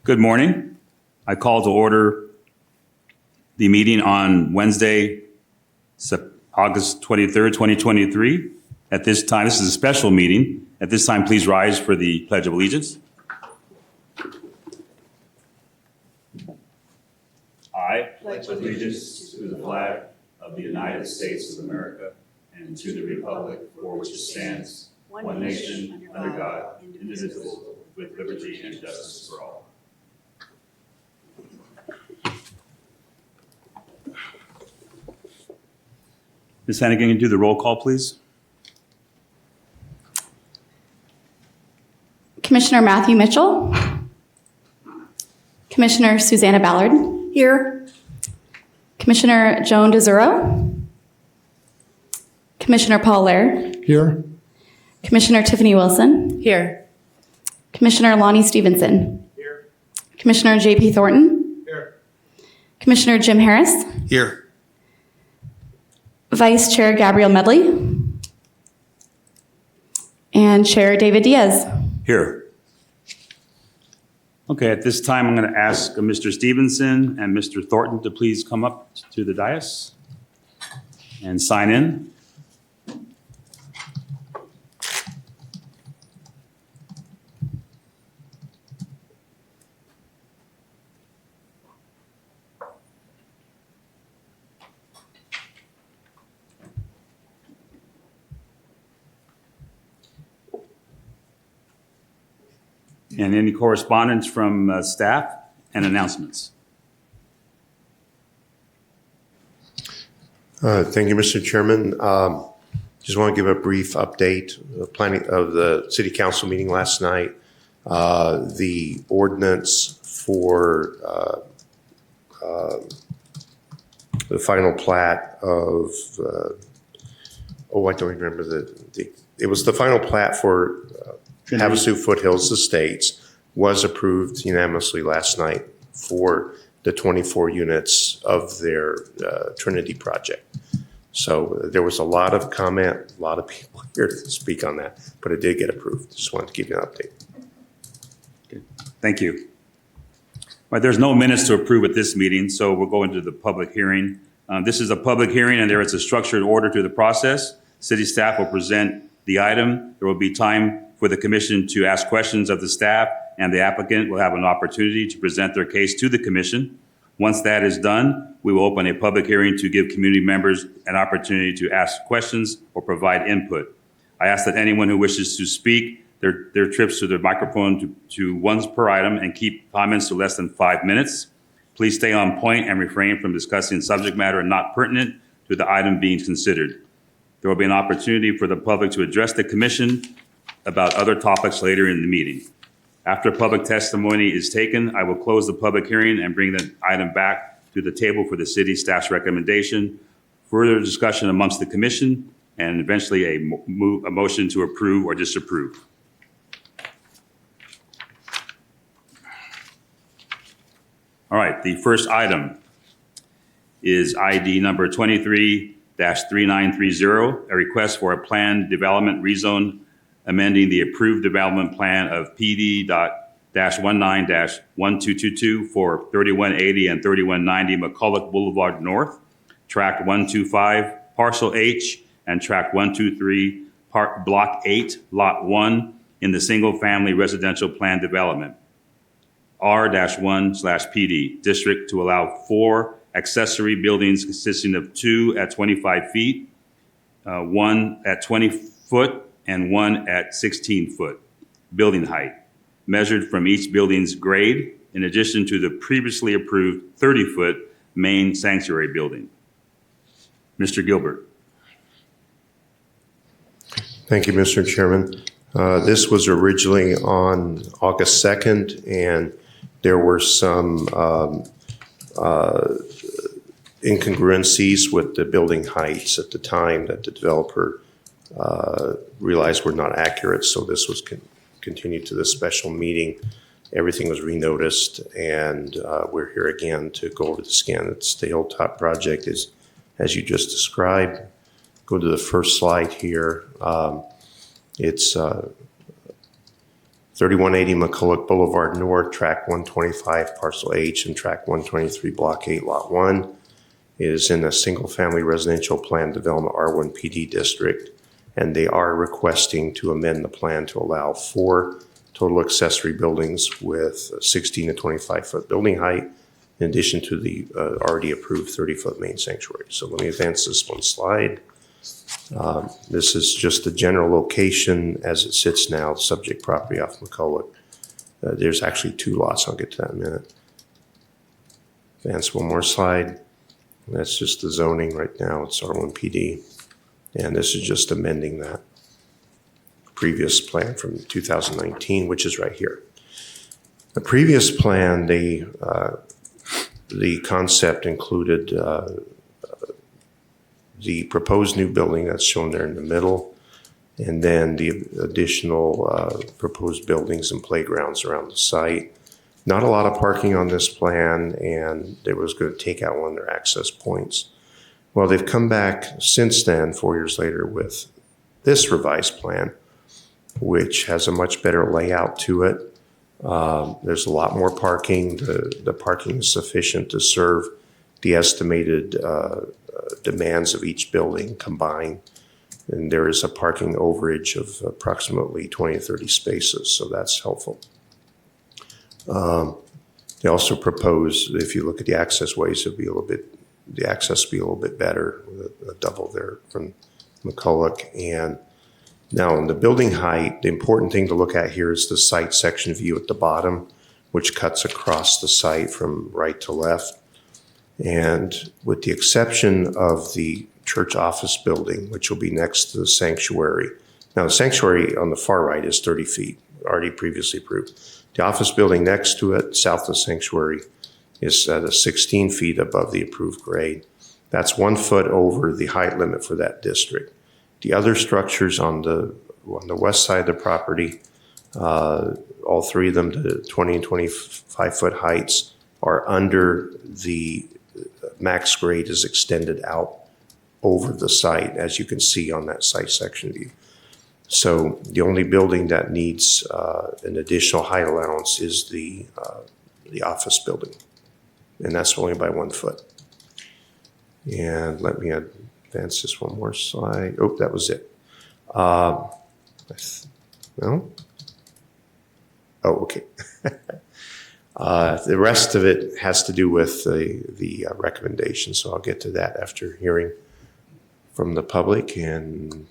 Good morning. I call to order the meeting on Wednesday, August 23rd, 2023. At this time, this is a special meeting. At this time, please rise for the Pledge of Allegiance. I pledge allegiance to the flag of the United States of America and to the republic for which it stands, one nation, under God, indivisible, with liberty and justice for all. Ms. Hannigan, can you do the roll call, please? Commissioner Matthew Mitchell. Commissioner Susanna Ballard. Here. Commissioner Joan DeZuro. Commissioner Paul Laird. Here. Commissioner Tiffany Wilson. Here. Commissioner Lonnie Stevenson. Here. Commissioner J.P. Thornton. Here. Commissioner Jim Harris. Here. Vice Chair Gabrielle Medley. And Chair David Diaz. Here. Okay, at this time, I'm going to ask Mr. Stevenson and Mr. Thornton to please come up to the dais and sign in. And any correspondence from staff and announcements? Thank you, Mr. Chairman. Just want to give a brief update of planning of the City Council meeting last night. The ordinance for the final plat of, I don't remember it was the final plat for Havasu Foothills Estates was approved unanimously last night for the 24 units of their Trinity project. So there was a lot of comment, a lot of people here to speak on that, but it did get approved. Just wanted to give you an update. Okay. Thank you. All right, there's no minutes to approve at this meeting, so we'll go into the public hearing. This is a public hearing and there is a structured order to the process. City staff will present the item. There will be time for the commission to ask questions of the staff, and the applicant will have an opportunity to present their case to the commission. Once that is done, we will open a public hearing to give community members an opportunity to ask questions or provide input. I ask that anyone who wishes to speak their trips to the microphone to once per item and keep comments to less than 5 minutes. Please stay on point and refrain from discussing subject matter not pertinent to the item being considered. There will be an opportunity for the public to address the commission about other topics later in the meeting. After public testimony is taken, I will close the public hearing and bring the item back to the table for the city staff's recommendation, further discussion amongst the commission, and eventually a motion to approve or disapprove. All right, the first item is ID number 23-3930, a request for a planned development rezone amending the approved development plan of PD-19-1222 for 3180 and 3190 McCulloch Boulevard North, Tract 125, Parcel H, and Tract 123, Block 8, Lot 1 in the single-family residential plan development, R-1/PD district, to allow 4 accessory buildings consisting of 2 at 25 feet, 1 at 20 foot, and 1 at 16 foot building height, measured from each building's grade, in addition to the previously approved 30-foot main sanctuary building. Mr. Gilbert. Thank you, Mr. Chairman. This was originally on August 2nd, and there were some incongruencies with the building heights at the time that the developer realized were not accurate. So this was continued to this special meeting. Everything was renoticed, and we're here again to go over the scan. It's the Hilltop project, is as you just described. Go to the first slide here. It's 3180 McCulloch Boulevard North, Track 125, Parcel H, and Track 123, Block 8, Lot 1, is in a single-family residential plan development R1 PD district, and they are requesting to amend the plan to allow 4 total accessory buildings with 16 to 25-foot building height, in addition to the already approved 30-foot main sanctuary. So let me advance this one slide. This is just the general location as it sits now, subject property off McCulloch. There's actually 2 lots. I'll get to that in a minute. Advance one more slide. That's just the zoning right now. It's R1 PD. And this is just amending that previous plan from 2019, which is right here. The previous plan, the concept included the proposed new building that's shown there in the middle, and then the additional proposed buildings and playgrounds around the site. Not a lot of parking on this plan, and they was going to take out one of their access points. Well, they've come back since then, 4 years later, with this revised plan, which has a much better layout to it. There's a lot more parking. The parking is sufficient to serve the estimated demands of each building combined. And there is a parking overage of approximately 20 to 30 spaces, so that's helpful. They also propose, if you look at the access ways, the access will be a little bit better, a double there from McCulloch. And now in the building height, the important thing to look at here is the site section view at the bottom, which cuts across the site from right to left. And with the exception of the church office building, which will be next to the sanctuary. Now, the sanctuary on the far right is 30 feet, already previously approved. The office building next to it, south of the sanctuary, is at 16 feet above the approved grade. That's 1 foot over the height limit for that district. The other structures on the west side of the property, all 3 of them, the 20 and 25 foot heights, are under the max grade is extended out over the site, as you can see on that site section view. So the only building that needs an additional height allowance is the office building, and that's only by 1 foot. And let me advance this one more slide. Oh, that was it. No? Oh, okay. The rest of it has to do with the recommendation, so I'll get to that after hearing from the public and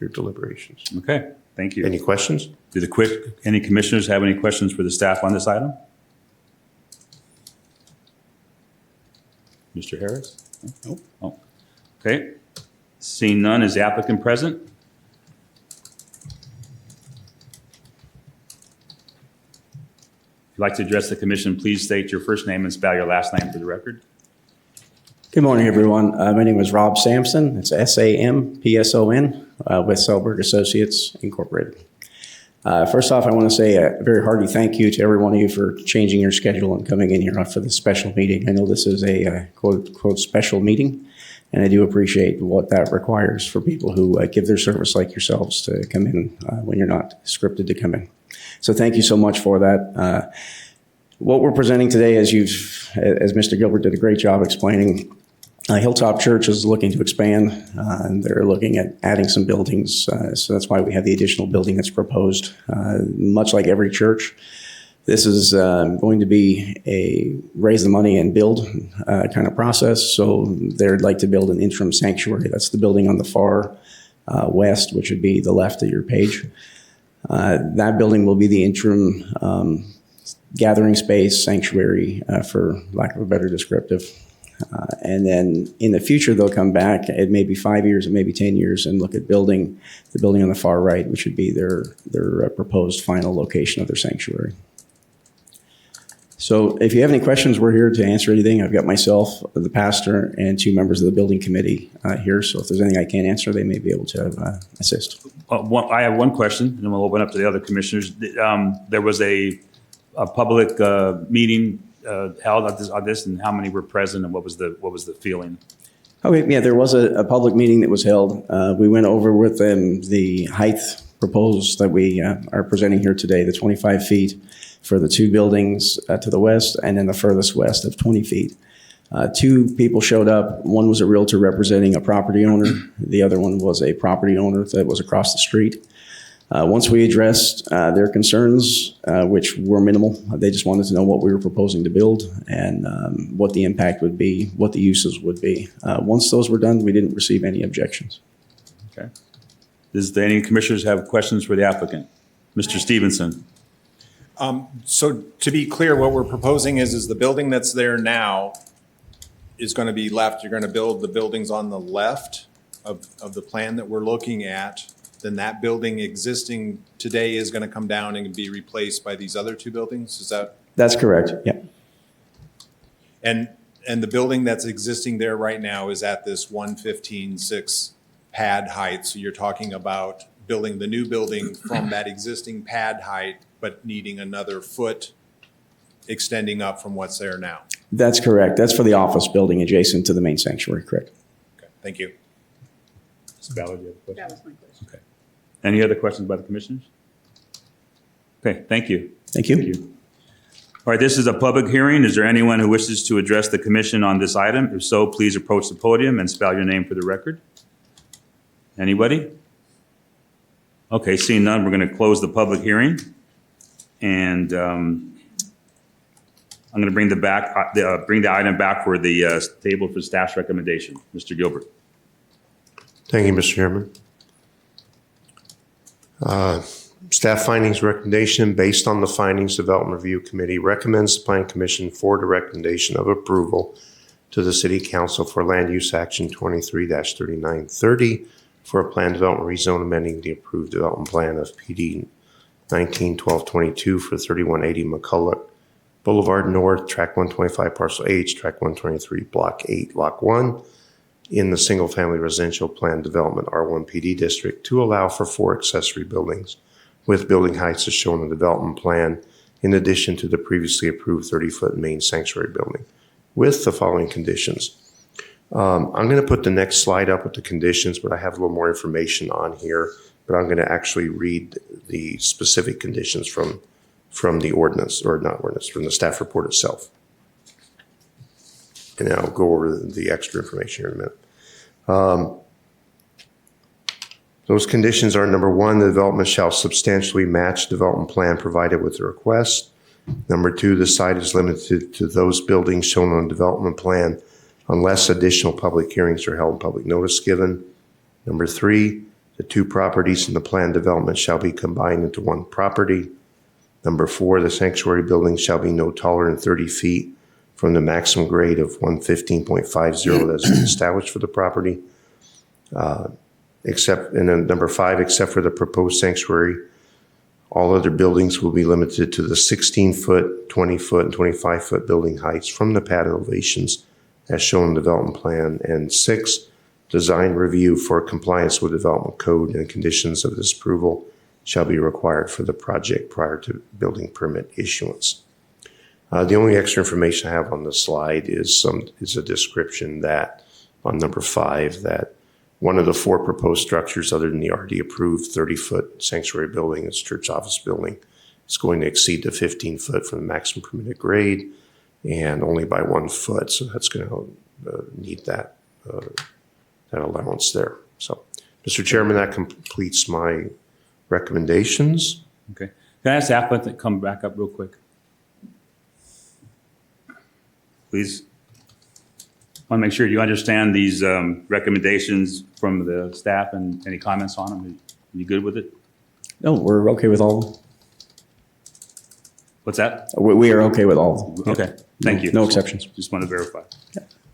your deliberations. Okay, thank you. Any questions? Any commissioners have any questions for the staff on this item? Mr. Harris? No? Oh, okay. Seeing none, is the applicant present? If you'd like to address the commission, please state your first name and spell your last name for the record. Good morning, everyone. My name is Rob Sampson. It's Sampson with Selberg Associates Incorporated. First off, I want to say a very hearty thank you to every one of you for changing your schedule and coming in here for this special meeting. I know this is a quote special meeting, and I do appreciate what that requires for people who give their service like yourselves to come in when you're not scripted to come in. So thank you so much for that. What we're presenting today, as Mr. Gilbert did a great job explaining, Hilltop Church is looking to expand, and they're looking at adding some buildings. So that's why we have the additional building that's proposed. Much like every church, this is going to be a raise the money and build kind of process. So they'd like to build an interim sanctuary. That's the building on the far west, which would be the left of your page. That building will be the interim gathering space, sanctuary, for lack of a better descriptive. And then in the future, they'll come back, it may be 5 years, it may be 10 years, and look at building the building on the far right, which would be their proposed final location of their sanctuary. So if you have any questions, we're here to answer anything. I've got myself, the pastor, and 2 members of the building committee here. So if there's anything I can't answer, they may be able to assist. I have one question, and then we'll open up to the other commissioners. There was a public meeting held on this, and how many were present, and what was the feeling? Okay, yeah, there was a public meeting that was held. We went over with them the height proposed that we are presenting here today, the 25 feet for the two buildings to the west, and then the furthest west of 20 feet. Two people showed up. One was a realtor representing a property owner. The other one was a property owner that was across the street. Once we addressed their concerns, which were minimal, they just wanted to know what we were proposing to build and what the impact would be, what the uses would be. Once those were done, we didn't receive any objections. Okay. Does any commissioners have questions for the applicant? Mr. Stevenson? So to be clear, what we're proposing is the building that's there now is going to be left. You're going to build the buildings on the left of the plan that we're looking at. Then that building existing today is going to come down and be replaced by these other two buildings? Is that? That's correct. Yeah. And the building that's existing there right now is at this 115.6 pad height. So you're talking about building the new building from that existing pad height, but needing another foot extending up from what's there now. That's correct. That's for the office building adjacent to the main sanctuary, correct? Okay, thank you. Ms. Ballard, you have a question? That was my question. Okay. Any other questions by the commissioners? Okay, thank you. Thank you. Thank you. All right, this is a public hearing. Is there anyone who wishes to address the commission on this item? If so, please approach the podium and spell your name for the record. Anybody? Okay, seeing none, we're going to close the public hearing. And I'm going to bring the item back for the table for staff's recommendation. Mr. Gilbert. Thank you, Mr. Chairman. Staff findings recommendation based on the findings, Development Review Committee recommends the Plan Commission forward a recommendation of approval to the City Council for Land Use Action 23-3930 for a plan development rezone amending the approved development plan of PD 191222 for 3180 McCulloch Boulevard North, Track 125, Parcel H, Track 123, Block 8, Lot 1, in the single-family residential plan development R1 PD district to allow for 4 accessory buildings with building heights as shown in the development plan, in addition to the previously approved 30-foot main sanctuary building, with the following conditions. I'm going to put the next slide up with the conditions, but I have a little more information on here, but I'm going to actually read the specific conditions from the ordinance, or not ordinance, from the staff report itself. And I'll go over the extra information here in a minute. Those conditions are: number 1, the development shall substantially match development plan provided with the request. Number 2, the site is limited to those buildings shown on the development plan unless additional public hearings are held and public notice given. Number 3, the 2 properties in the planned development shall be combined into 1 property. Number 4, the sanctuary building shall be no taller than 30 feet from the maximum grade of 115.50 that has been established for the property. And then number 5, except for the proposed sanctuary, all other buildings will be limited to the 16-foot, 20-foot, and 25-foot building heights from the pad elevations as shown in the development plan. And 6, design review for compliance with development code and conditions of this approval shall be required for the project prior to building permit issuance. The only extra information I have on the slide is a description that on number 5 that one of the 4 proposed structures other than the already approved 30-foot sanctuary building, its church office building, is going to exceed the 15-foot from the maximum permitted grade and only by 1 foot. So that's going to need that allowance there. So, Mr. Chairman, that completes my recommendations. Okay. Can I ask the applicant to come back up real quick? Please. I want to make sure you understand these recommendations from the staff and any comments on them. Are you good with it? No, we're okay with all of them. What's that? We are okay with all of them. Okay, thank you. No exceptions. Just want to verify.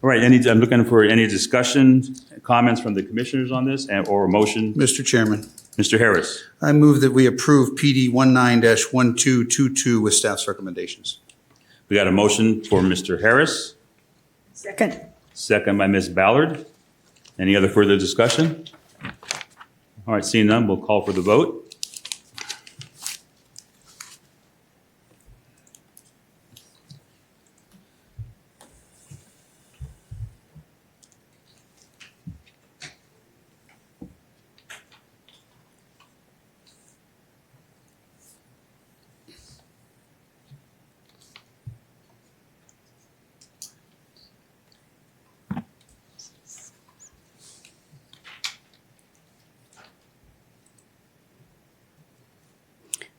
All right, I'm looking for any discussion, comments from the commissioners on this or a motion. Mr. Chairman, Mr. Harris. I move that we approve PD 19-1222 with staff's recommendations. We got a motion for Mr. Harris, Second. second by Ms. Ballard. Any other further discussion? All right, seeing none, we'll call for the vote.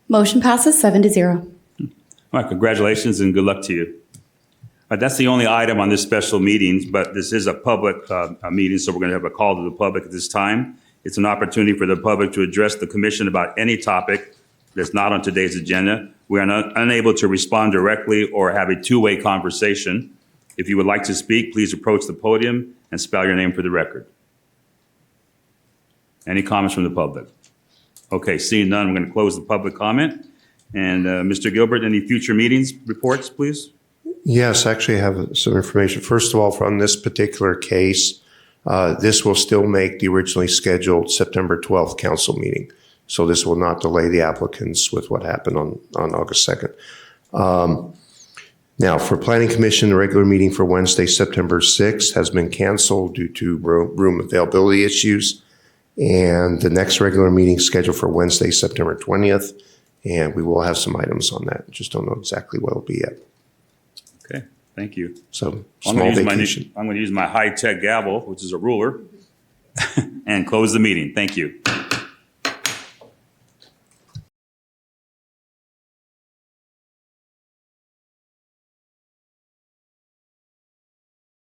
Motion passes 7-0. All right, congratulations and good luck to you. All right, that's the only item on this special meeting, but this is a public meeting, so we're going to have a call to the public at this time. It's an opportunity for the public to address the commission about any topic that's not on today's agenda. We are unable to respond directly or have a two-way conversation. If you would like to speak, please approach the podium and spell your name for the record. Any comments from the public? Okay, seeing none, I'm going to close the public comment. And Mr. Gilbert, any future meetings reports, please? Yes, actually I have some information. First of all, from this particular case, this will still make the originally scheduled September 12th council meeting. So this will not delay the applicants with what happened on August 2nd. Now, for Planning Commission, the regular meeting for Wednesday, September 6th has been canceled due to room availability issues. And the next regular meeting is scheduled for Wednesday, September 20th. And we will have some items on that. Just don't know exactly what it'll be yet. Okay, thank you. So I'm small going vacation. to use my high-tech gavel, which is a ruler, and close the meeting. Thank you.